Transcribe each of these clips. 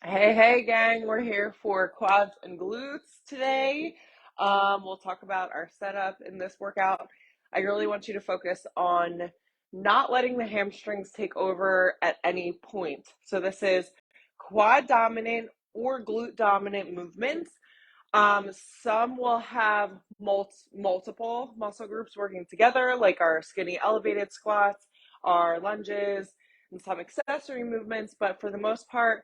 Hey, gang, we're here for quads and glutes today. We'll talk about our setup in this workout. I really want you to focus on not letting the hamstrings take over at any point. So, this is quad dominant or glute dominant movements. Some will have multiple muscle groups working together, like our skinny elevated squats, our lunges, and some accessory movements, but for the most part,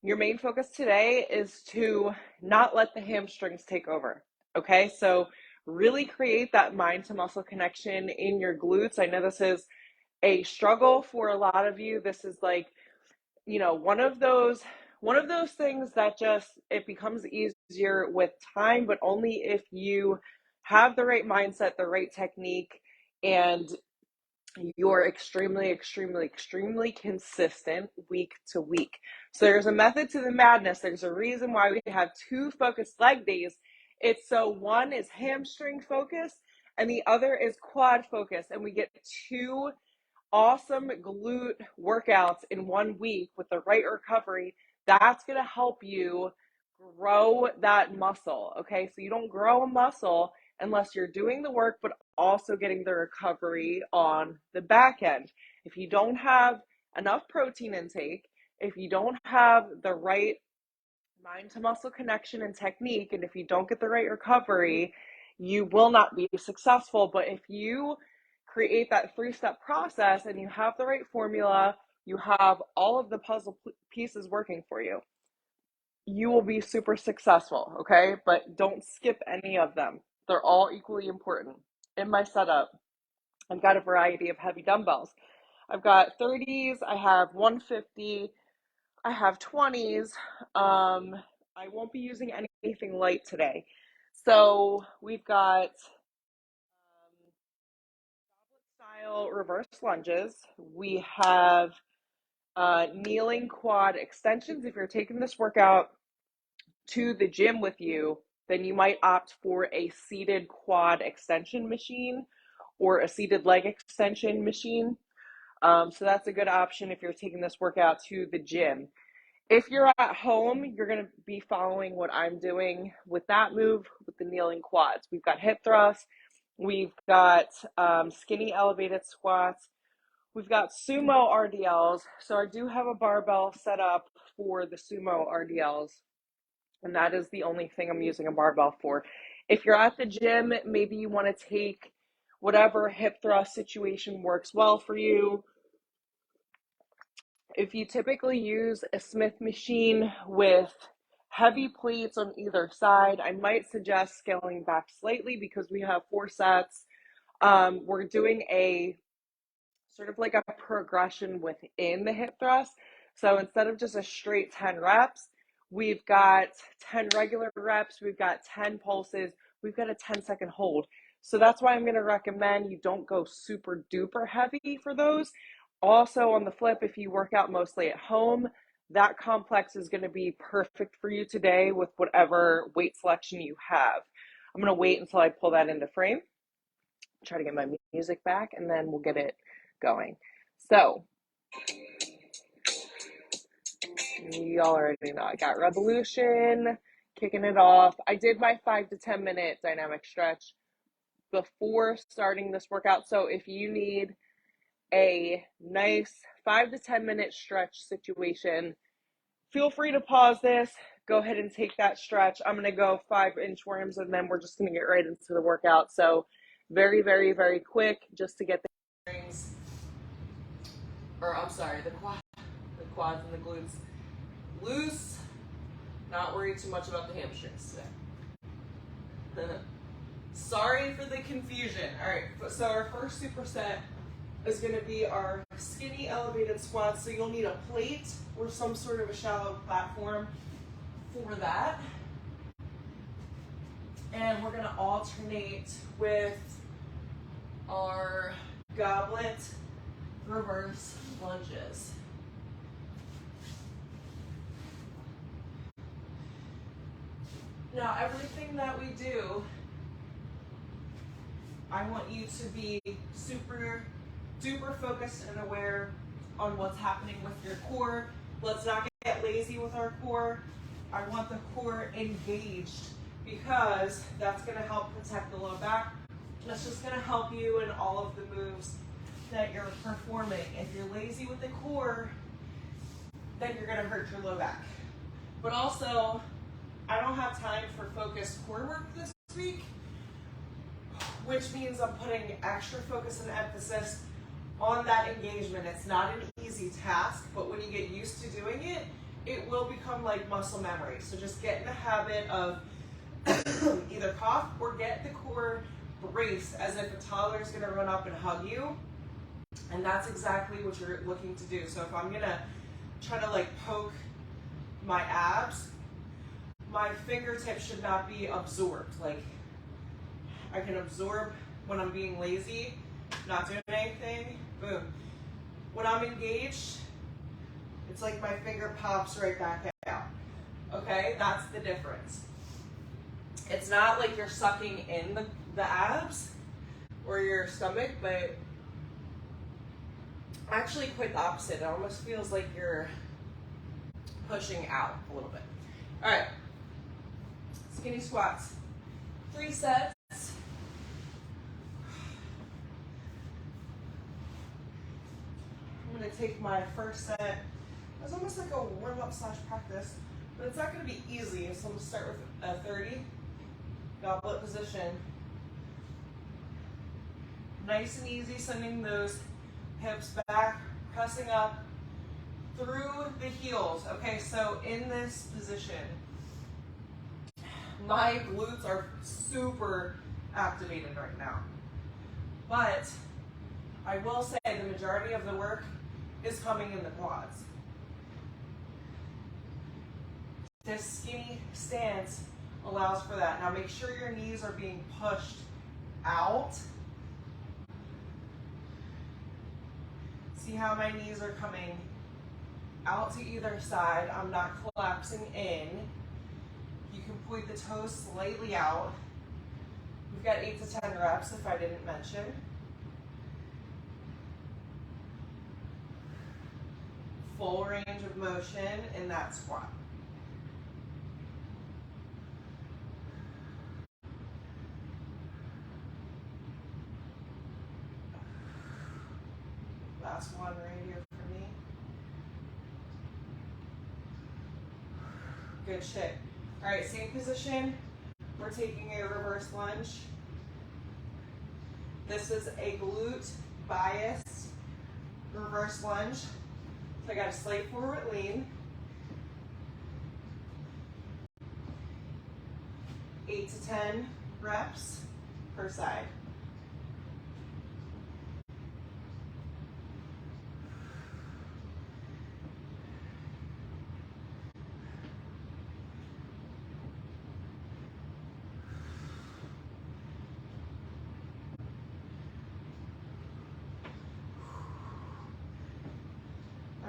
your main focus today is to not let the hamstrings take over. Okay, so really create that mind to muscle connection in your glutes. I know this is a struggle for a lot of you. This is like, one of those things that just it becomes easier with time, but only if you have the right mindset, the right technique, and you're extremely consistent week to week. So there's a method to the madness. There's a reason why we have two focused leg days. It's so one is hamstring focus and the other is quad focus. And we get two awesome glute workouts in 1 week with the right recovery. That's going to help you grow that muscle. Okay. So you don't grow a muscle unless you're doing the work, but also getting the recovery on the back end. If you don't have enough protein intake, if you don't have the right mind to muscle connection and technique, and if you don't get the right recovery, you will not be successful. But if you create that 3-step process and you have the right formula, you have all of the puzzle pieces working for you, you will be super successful, okay? But don't skip any of them. They're all equally important. In my setup, I've got a variety of heavy dumbbells. I've got 30s, I have 150, I have 20s. I won't be using anything light today. So we've got style reverse lunges. We have kneeling quad extensions. If you're taking this workout to the gym with you, then you might opt for a seated quad extension machine or a seated leg extension machine. So that's a good option if you're taking this workout to the gym. If you're at home, you're going to be following what I'm doing with that move with the kneeling quads. We've got hip thrusts, we've got skinny elevated squats, we've got Sumo RDLs. So I do have a barbell set up for the Sumo RDLs, and that is the only thing I'm using a barbell for. If you're at the gym, maybe you want to take whatever hip thrust situation works well for you. If you typically use a Smith machine with heavy plates on either side, I might suggest scaling back slightly because we have 4 sets. We're doing a sort of like a progression within the hip thrust. So instead of just a straight 10 reps, we've got 10 regular reps, we've got 10 pulses, we've got a 10-second hold. So that's why I'm going to recommend you don't go super duper heavy for those. Also, on the flip, if you work out mostly at home, that complex is going to be perfect for you today with whatever weight selection you have. I'm going to wait until I pull that into frame, try to get my music back, and then we'll get it going. So, you all already know I got Revolution, kicking it off. I did my 5 to 10 minute dynamic stretch before starting this workout. So if you need a nice 5 to 10 minute stretch situation, feel free to pause this, go ahead and take that stretch. I'm going to go 5-inch worms and then we're just going to get right into the workout. So very quick, just to get the rings, or I'm sorry, the quads and the glutes loose. Not worried too much about the hamstrings today. Sorry for the confusion. All right, so our first superset is going to be our skinny elevated squats. So you'll need a plate or some sort of a shallow platform for that. And we're going to alternate with our goblet reverse lunges. Now, everything that we do, I want you to be super duper focused and aware on what's happening with your core. Let's not get lazy with our core. I want the core engaged because that's going to help protect the low back. That's just going to help you in all of the moves that you're performing. If you're lazy with the core, then you're going to hurt your low back. But also, I don't have time for focused core work this week, which means I'm putting extra focus and emphasis on that engagement. It's not an easy task, but when you get used to doing it, it will become like muscle memory. So just get in the habit of either cough or get the core braced as if a toddler is going to run up and hug you. And that's exactly what you're looking to do. So if I'm going to try to like poke my abs, my fingertips should not be absorbed. Like I can absorb when I'm being lazy, not doing anything, boom. When I'm engaged, it's like my finger pops right back out. Okay, that's the difference. It's not like you're sucking in the abs or your stomach, but actually quite the opposite. It almost feels like you're pushing out a little bit. All right, skinny squats, 3 sets. I'm gonna take my first set. It's almost like a warm-up / practice, but it's not gonna be easy. So I'm gonna start with a 30, goblet position. Nice and easy, sending those hips back, pressing up through the heels. Okay, so in this position, my glutes are super activated right now. But I will say the majority of the work is coming in the quads. This skinny stance allows for that. Now make sure your knees are being pushed out. See how my knees are coming out to either side. I'm not collapsing in. You can point the toes slightly out. We've got 8 to 10 reps if I didn't mention. Full range of motion in that squat. Last one right here for me. Good shit. All right, same position. We're taking a reverse lunge. This is a glute bias reverse lunge. So I got a slight forward lean. 8 to 10 reps per side.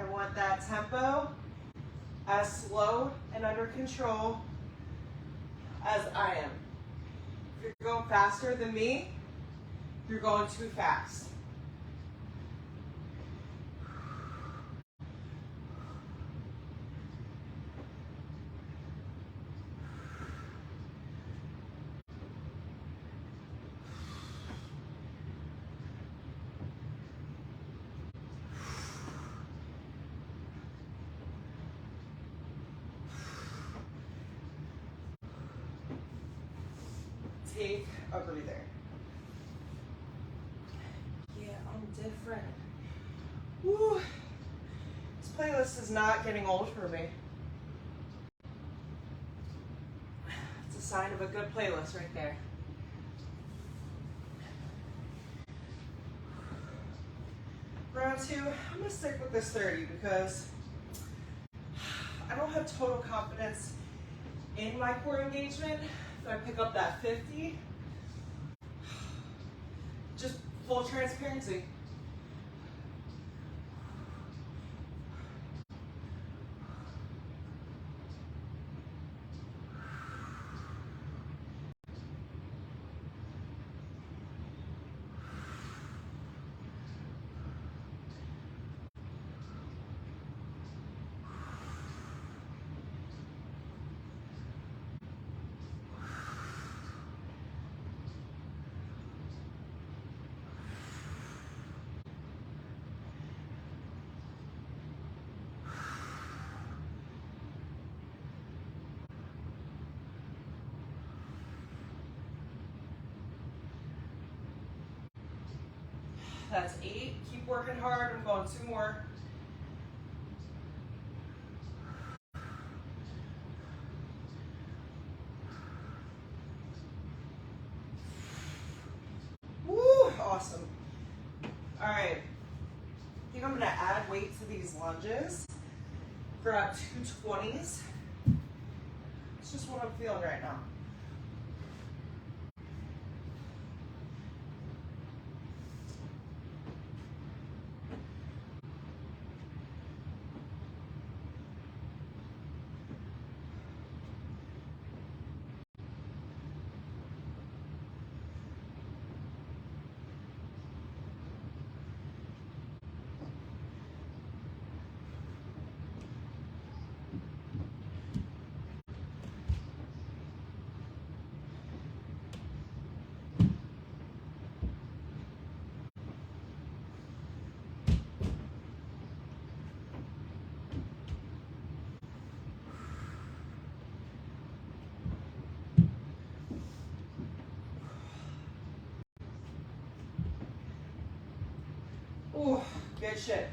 I want that tempo as slow and under control as I am. If you're going faster than me, you're going too fast. Take a breather. Yeah, I'm different. Woo. This playlist is not getting old for me. It's a sign of a good playlist right there. Round 2, I'm gonna stick with this 30 because I don't have total confidence in my core engagement. If I pick up that 50, just full transparency. That's 8. Keep working hard. I'm going 2 more. Woo, awesome. All right. I think I'm going to add weight to these lunges. Grab 2 20s. It's just what I'm feeling right now. Ooh, good shit.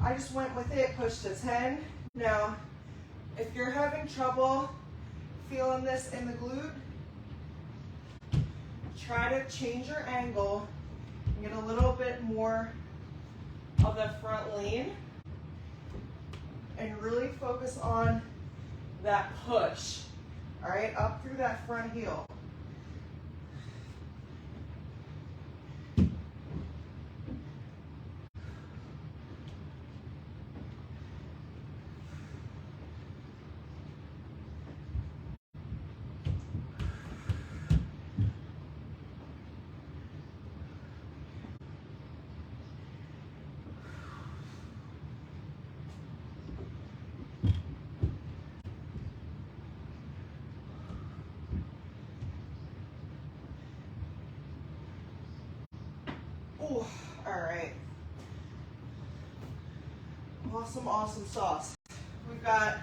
I just went with it, pushed to 10. Now, if you're having trouble feeling this in the glute, try to change your angle and get a little bit more of the front lean and really focus on that push, all right, up through that front heel. Ooh, all right. Awesome, awesome sauce. We've got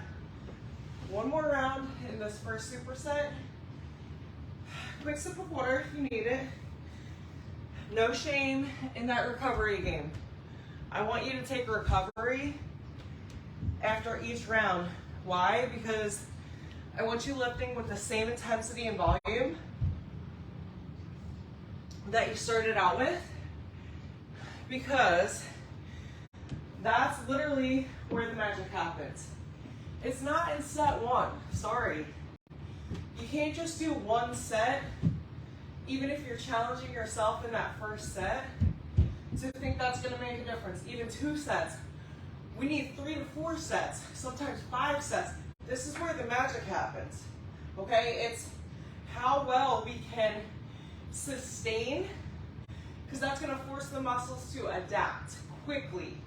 1 more round in this first superset. Quick sip of water if you need it. No shame in that recovery game. I want you to take recovery after each round. Why? Because I want you lifting with the same intensity and volume that you started out with, because that's literally where the magic happens. It's not in set 1, sorry. You can't just do 1 set, even if you're challenging yourself in that first set, to think that's gonna make a difference. Even 2 sets. We need 3 to 4 sets, sometimes 5 sets. This is where the magic happens, okay? It's how well we can sustain, because that's gonna force the muscles to adapt quickly,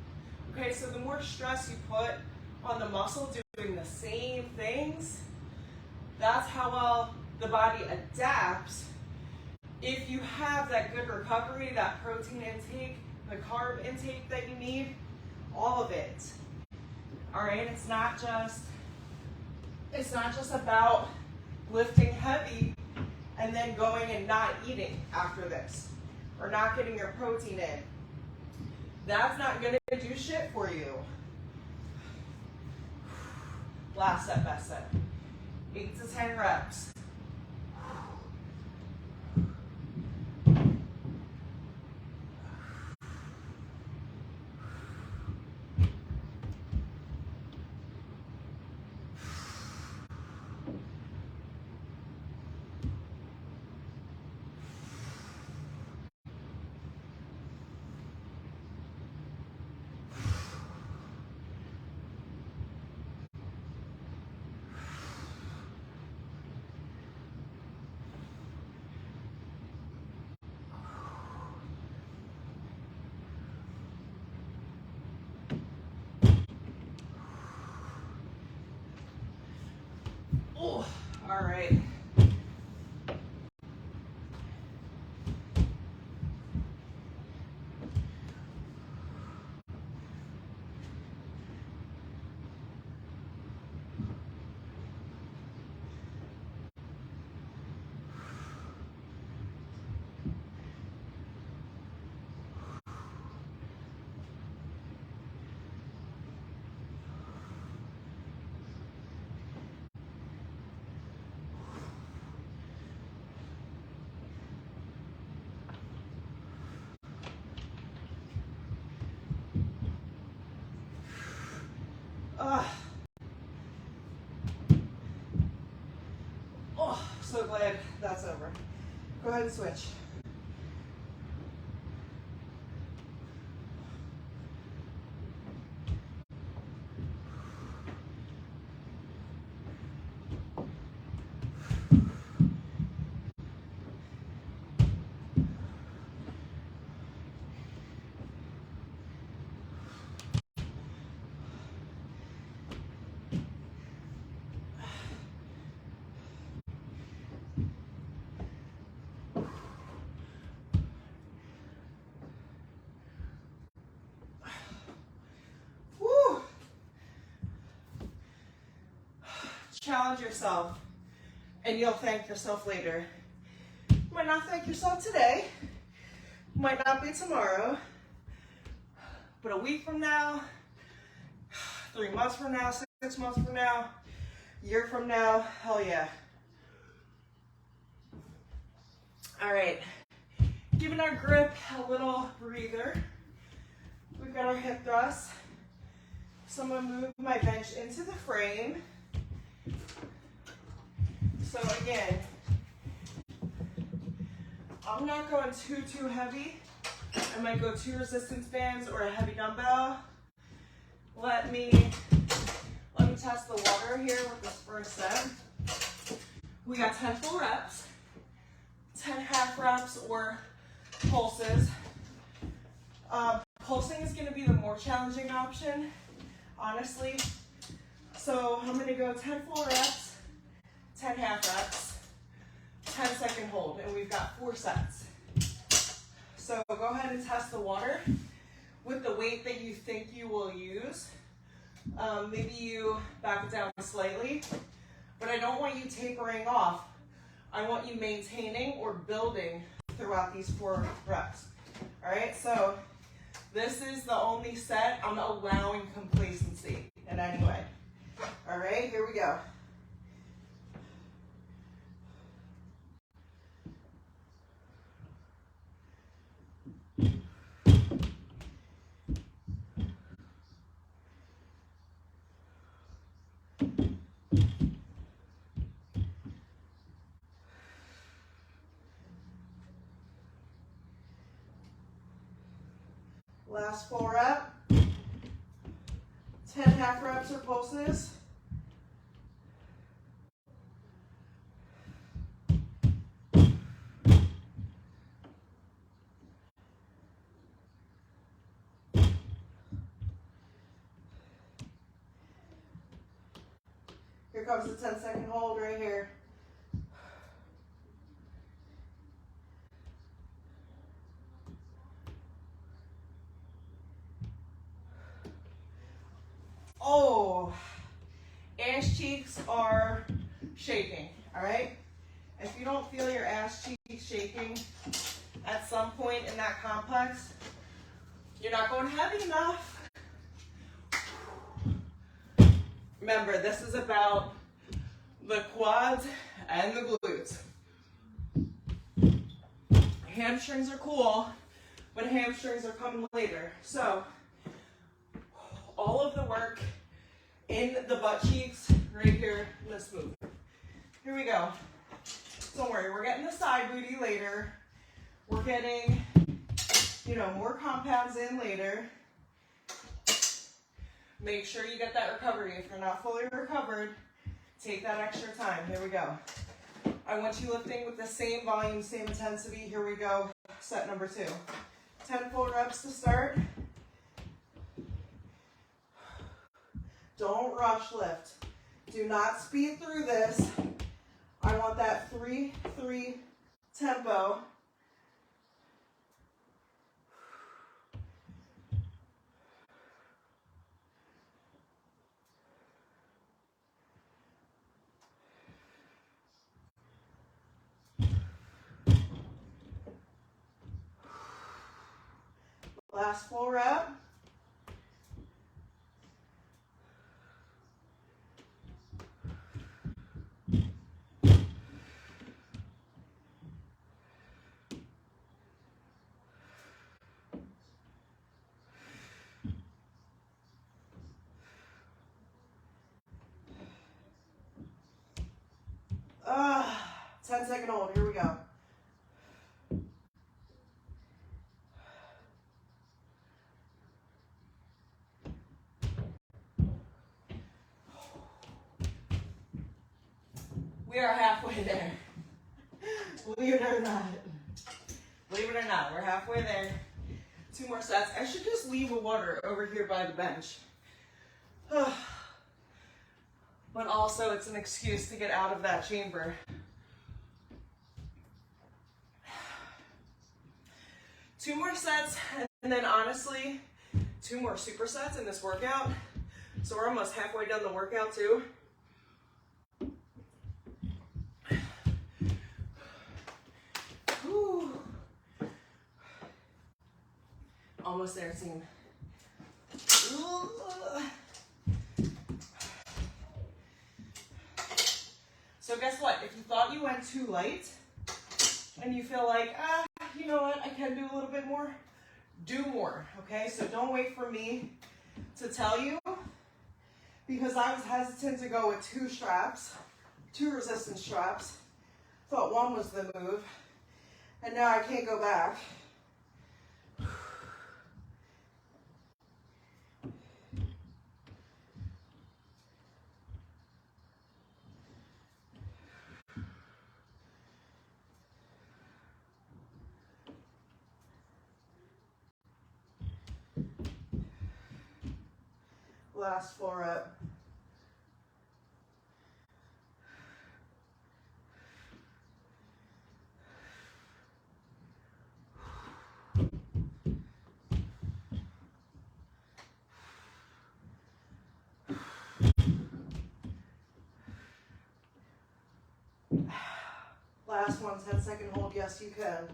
okay? So the more stress you put on the muscle doing the same things, that's how well the body adapts. If you have that good recovery, that protein intake, the carb intake that you need, all of it. All right, it's not just about lifting heavy and then going and not eating after this, or not getting your protein in. That's not gonna do shit for you. Last set, best set. 8 to 10 reps. Oh, all right. Oh, so glad that's over. Go ahead and switch. Woo! Challenge yourself, and you'll thank yourself later. You might not thank yourself today, might not be tomorrow, but a week from now, 3 months from now, 6 months from now, year from now, hell yeah. All right, giving our grip a little breather. We've got our hip thrust. So I'm gonna move my bench into the frame. So again, I'm not going too heavy. I might go 2 resistance bands or a heavy dumbbell. Let me test the water here with this first set. We got 10 full reps, 10 half reps or pulses. Pulsing is going to be the more challenging option, honestly. So I'm going to go 10 full reps, 10 half reps, 10-second hold, and we've got 4 sets. So go ahead and test the water with the weight that you think you will use. Maybe you back it down slightly, but I don't want you tapering off. I want you maintaining or building throughout these 4 reps. All right, so this is the only set I'm allowing complacency in any way. All right, here we go. Last full rep. 10 half reps or pulses. Here comes the 10-second hold right here. Oh, ass cheeks are shaking, all right? If you don't feel your ass cheeks shaking at some point in that complex, you're not going heavy enough. Remember, this is about the quads and the glutes. Hamstrings are cool, but hamstrings are coming later. So, all of the work in the butt cheeks right here. Let's move. Here we go. Don't worry, we're getting the side booty later. We're getting, more compounds in later. Make sure you get that recovery. If you're not fully recovered, take that extra time. Here we go. I want you lifting with the same volume, same intensity. Here we go. Set number 2. 10 full reps to start. Don't rush lift. Do not speed through this. I want that 3-3 tempo. Last full rep. 10-second hold. Here we go. We are halfway there. Believe it or not. Believe it or not, we're halfway there. 2 more sets. I should just leave the water over here by the bench. But also it's an excuse to get out of that chamber. Two more sets, and then honestly, 2 more supersets in this workout. So we're almost halfway done the workout too. Whew. Almost there, team. So guess what? If you thought you went too light and you feel like, you know what, I can do a little bit more, do more, okay? So don't wait for me to tell you, because I was hesitant to go with 2 straps, 2 resistance straps. Thought 1 was the move, and now I can't go back. Last 4 rep. Last one, 10-second hold. Yes, you can.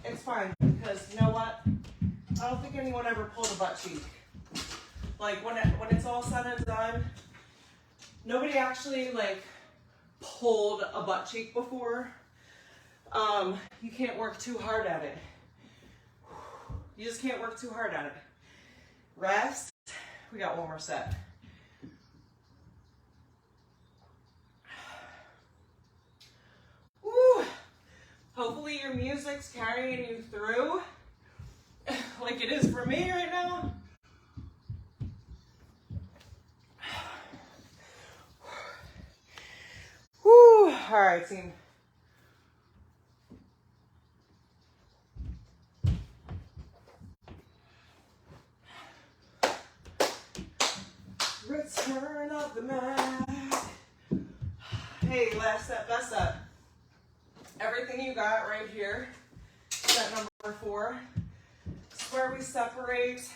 It's fine, because you know what? I don't think anyone ever pulled a butt cheek. Like when it's all said and done, nobody actually like pulled a butt cheek before. You can't work too hard at it. You just can't work too hard at it. Rest. We got 1 more set. Woo. Hopefully your music's carrying you through like it is for me right now. Woo. All right, team. Return of the Mac. Hey, last step, best step. Everything you got right here, set number 4. It's where we separate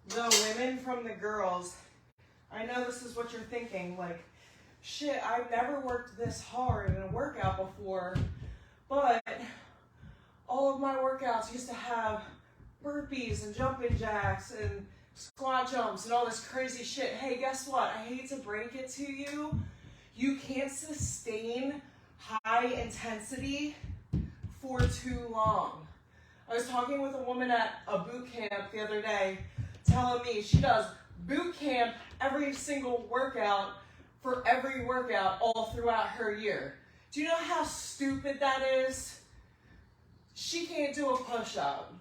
the women from the girls. I know this is what you're thinking, like, shit, I've never worked this hard in a workout before, but all of my workouts used to have burpees and jumping jacks and squat jumps and all this crazy shit. Hey, guess what? I hate to break it to you. You can't sustain high intensity for too long. I was talking with a woman at a boot camp the other day, telling me she does boot camp every single workout for every workout all throughout her year. Do you know how stupid that is? She can't do a push-up.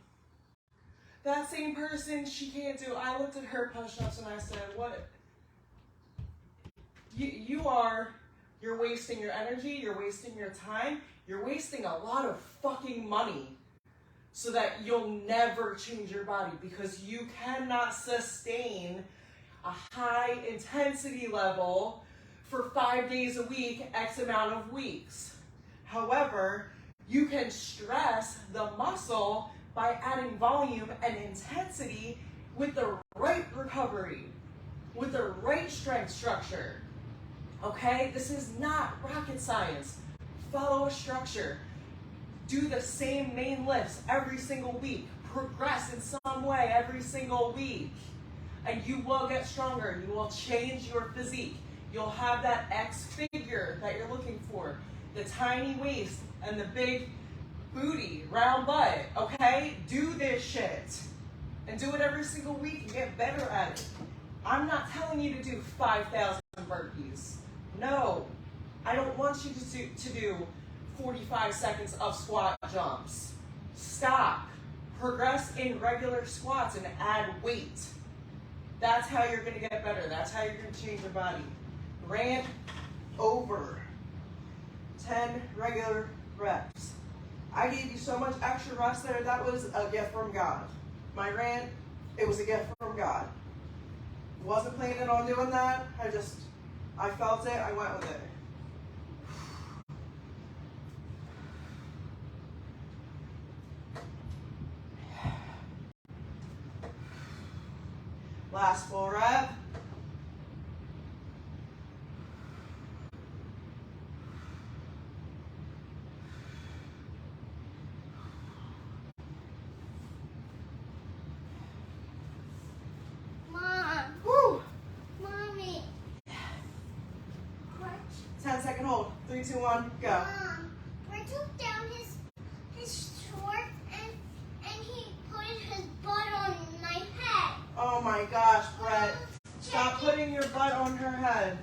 That same person, she can't do. I looked at her push-ups and I said, what? You're wasting your energy, you're wasting your time, you're wasting a lot of fucking money so that you'll never change your body, because you cannot sustain a high intensity level for 5 days a week, X amount of weeks. However, you can stress the muscle by adding volume and intensity with the right recovery, with the right strength structure. Okay, this is not rocket science. Follow a structure. Do the same main lifts every single week. Progress in some way every single week. And you will get stronger. You will change your physique. You'll have that X figure that you're looking for. The tiny waist and the big booty, round butt, okay? Do this shit. And do it every single week and get better at it. I'm not telling you to do 5,000 burpees. No, I don't want you to do 45 seconds of squat jumps. Stop. Progress in regular squats and add weight. That's how you're going to get better. That's how you're going to change your body. Ran over 10 regular reps. I gave you so much extra rest there. That was a gift from God. My rant, it was a gift from God. Wasn't planning on doing that. I felt it. I went with it. Last full rep. Mom. Woo. Mommy. What? 10-second hold. 3, 2, 1, go. Mom, Brett took down his shorts and he put his butt on my head. Oh my gosh, Brett. Stop putting your butt on her head.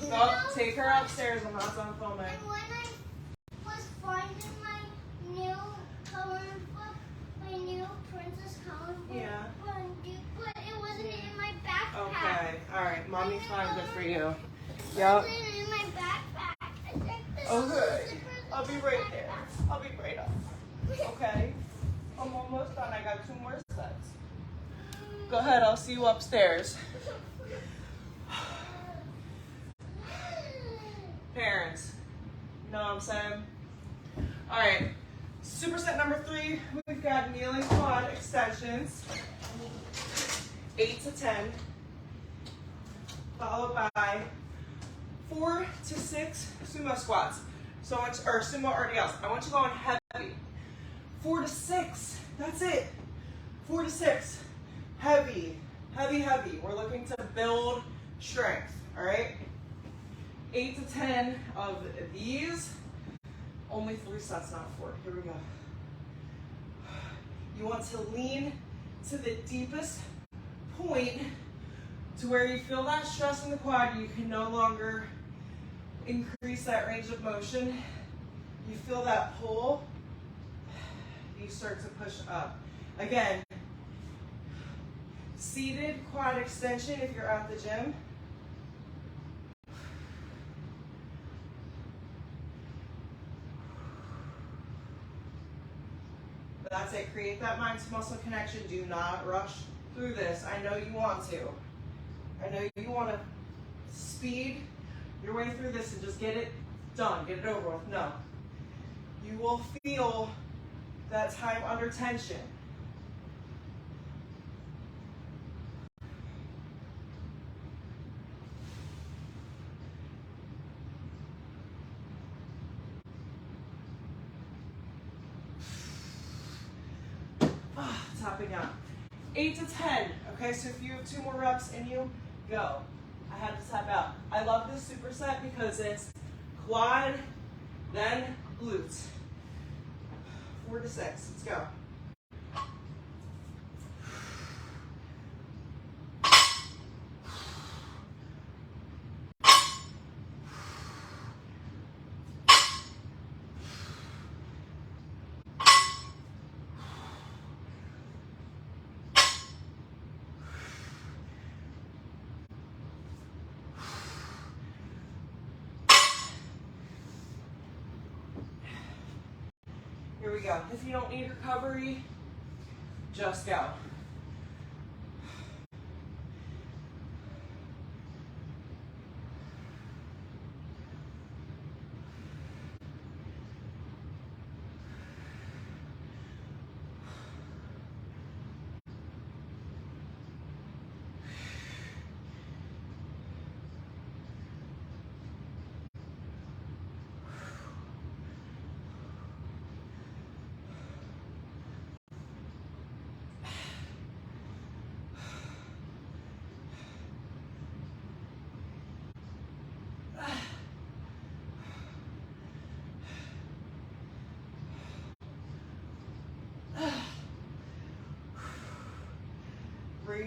Go, take her upstairs. I'm not done filming. And when I was finding my new coloring book, my new princess coloring book, Yeah. but it wasn't in my backpack. Okay. All right. Mommy's fine. Good for you. It Yep. wasn't in my backpack. I think this Okay. zippers I'll be in my right there. backpack. I'll be right up. Okay. I'm almost done. I got 2 more sets. Go ahead. I'll see you upstairs. Parents. You know what I'm saying? All right. Superset number 3. We've got kneeling quad extensions. 8 to 10. Followed by 4 to 6 sumo squats. So much, or sumo RDLs. I want you going heavy. 4 to 6. That's it. 4 to 6. Heavy, heavy, heavy. We're looking to build strength. All right. 8 to 10 of these. Only 3 sets, not 4. Here we go. You want to lean to the deepest point to where you feel that stress in the quad. You can no longer increase that range of motion. You feel that pull. You start to push up. Again, seated quad extension if you're at the gym. That's it. Create that mind to muscle connection. Do not rush through this. I know you want to. I know you want to speed your way through this and just get it done. Get it over with. No. You will feel that time under tension. Topping out. 8 to 10. Okay, so if you have 2 more reps in you, go. I had to tap out. I love this superset because it's quad, then glutes. 4 to 6. Let's go. Here we go. If you don't need recovery, just go.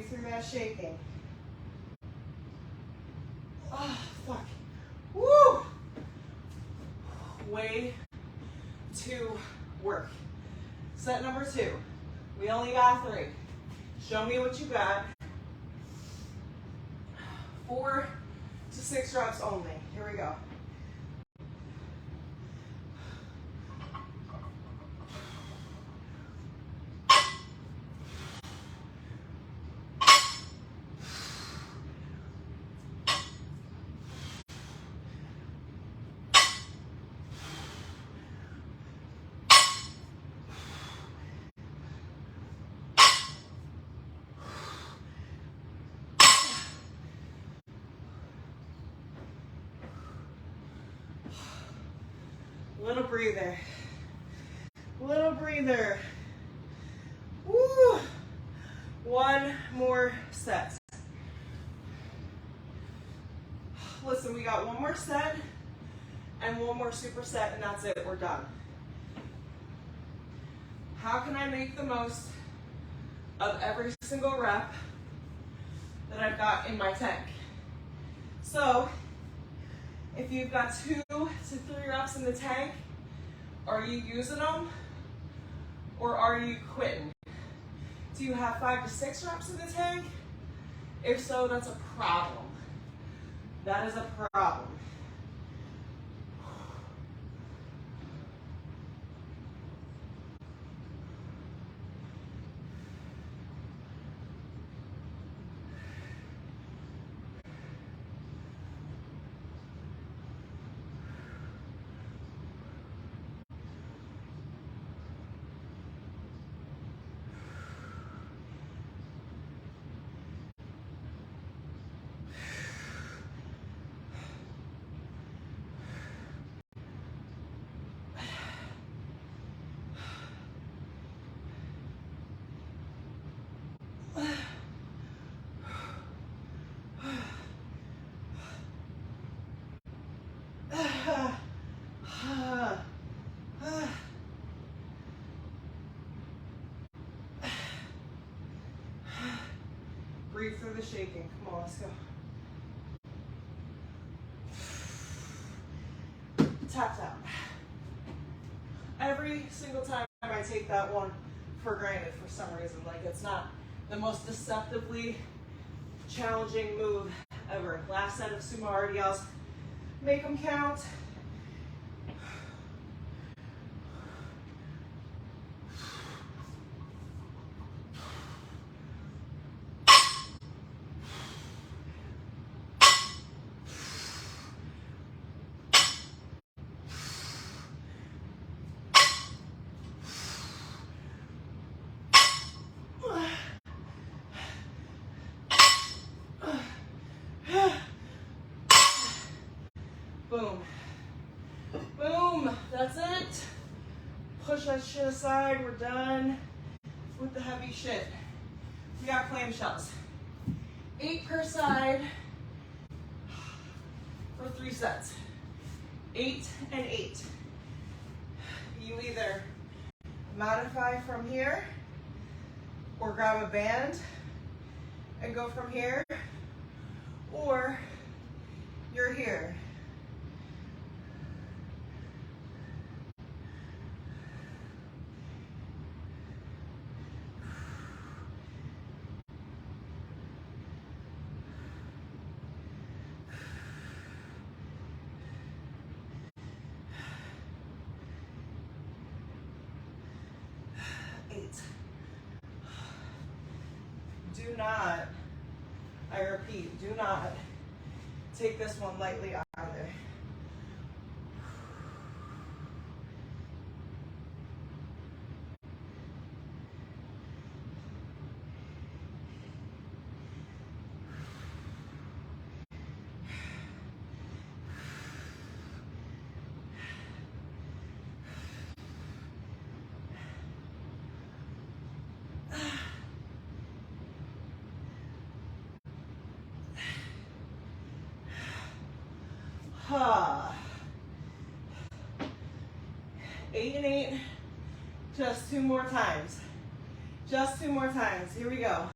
through that shaking. Oh, fuck. Woo! Way to work. Set number 2. We only got 3. Show me what you got. 4 to 6 reps only. Here we go. Little breather. Little breather. Woo! 1 more set. Listen, we got 1 more set and 1 more superset, and that's it. We're done. How can I make the most of every single rep that I've got in my tank? So, if you've got 2 to 3 reps in the tank, are you using them or are you quitting? Do you have 5 to 6 reps in the tank? If so, that's a problem. That is a problem. Breathe through the shaking. Come on, let's go. Tap down. Every single time I take that one for granted for some reason. Like, it's not the most deceptively challenging move ever. Last set of Sumo RDLs. Make them count. Boom. Boom. That's it. Push that shit aside. We're done with the heavy shit. We got clamshells. 8 per side for 3 sets. 8 and 8. You either modify from here or grab a band and go from here, or you're here. Do not, I repeat, do not take this one lightly either. Ha. 8 and 8. Just 2 more times. Just 2 more times. Here we go.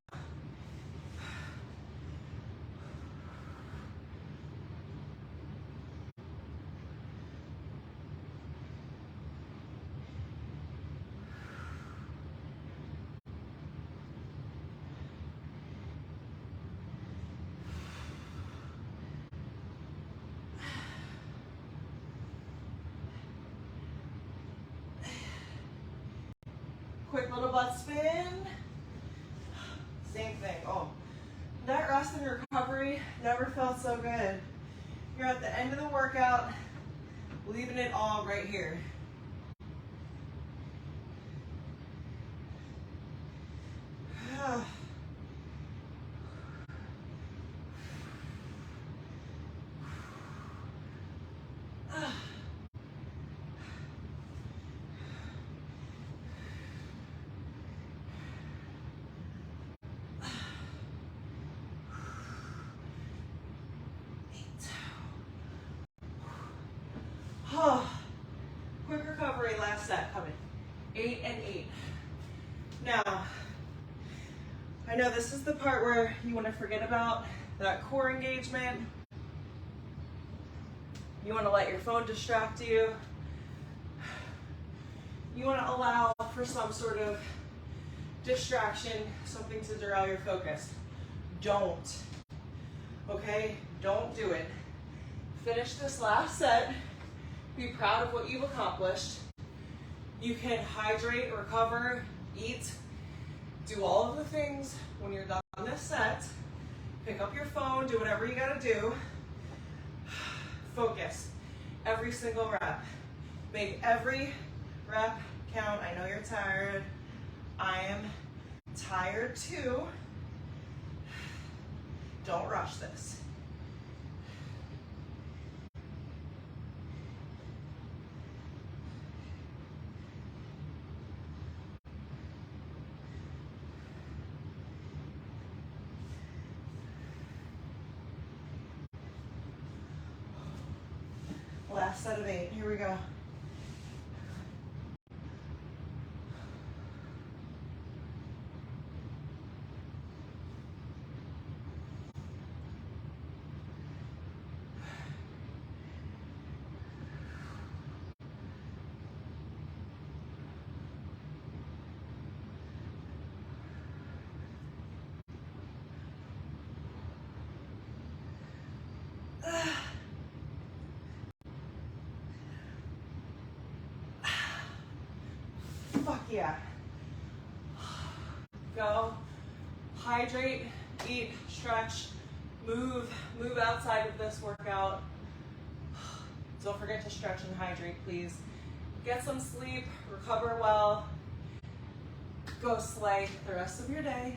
at the end of the workout, leaving it all right here. Quick recovery, last set coming. 8 and 8. Now, I know this is the part where you want to forget about that core engagement. You want to let your phone distract you. You want to allow for some sort of distraction, something to derail your focus. Don't. Okay? Don't do it. Finish this last set. Be proud of what you've accomplished. You can hydrate, recover, eat, do all of the things when you're done this set. Pick up your phone, do whatever you gotta do. Focus. Every single rep. Make every rep count. I know you're tired. I am tired too. Don't rush this. Last set of 8. Here we go. Fuck yeah. Go. Hydrate, eat, stretch, move outside of this workout. Don't forget to stretch and hydrate, please. Get some sleep, recover well. Go slay the rest of your day.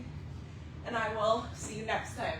And I will see you next time.